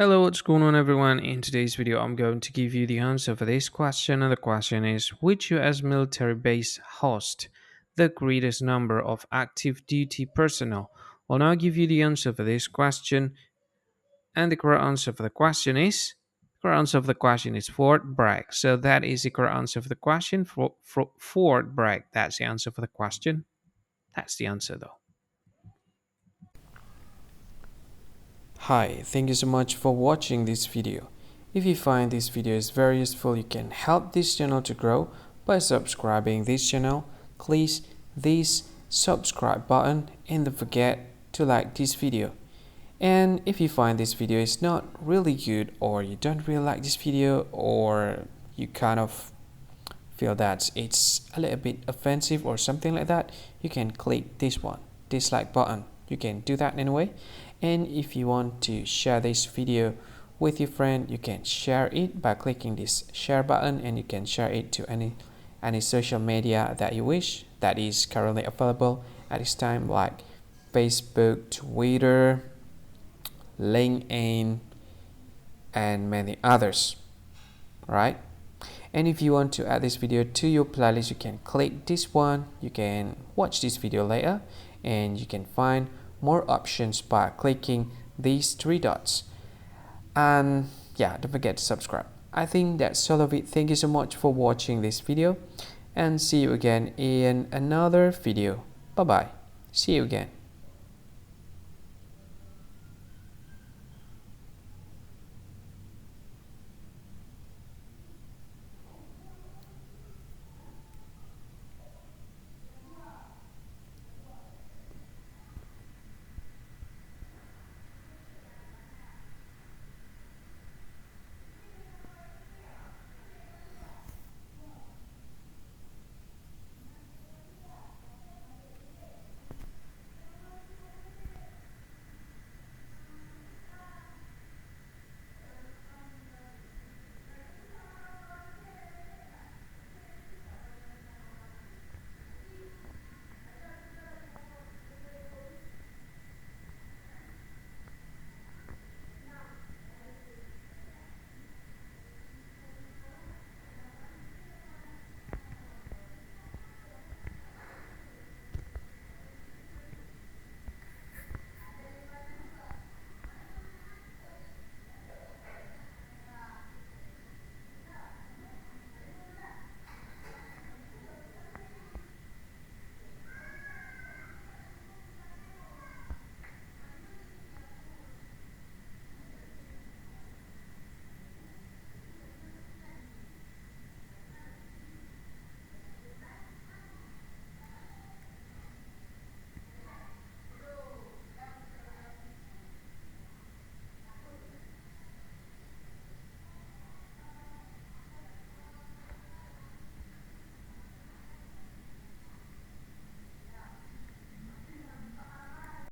Hello, what's going on, everyone? In today's video, I'm going to give you the answer for this question, and the question is: which US military base hosts the greatest number of active duty personnel? I'll now give you the answer for this question, and the correct answer for the question is Fort Bragg. So that is the correct answer for the question. For Fort Bragg, that's the answer for the question. That's the answer, though. Hi, thank you so much for watching this video. If you find this video is very useful, you can help this channel to grow by subscribing this channel. Please this subscribe button and don't forget to like this video. And if you find this video is not really good, or you don't really like this video, or you kind of feel that it's a little bit offensive or something like that, you can click this one, dislike button. You can do that anyway. And if you want to share this video with your friend, you can share it by clicking this share button, and you can share it to any social media that you wish that is currently available at this time, like Facebook, Twitter, LinkedIn, and many others. Right? And if you want to add this video to your playlist, you can click this one. You can watch this video later, and you can find more options by clicking these three dots. And yeah, don't forget to subscribe. I think that's all of it. Thank you so much for watching this video, and see you again in another video. Bye bye. See you again.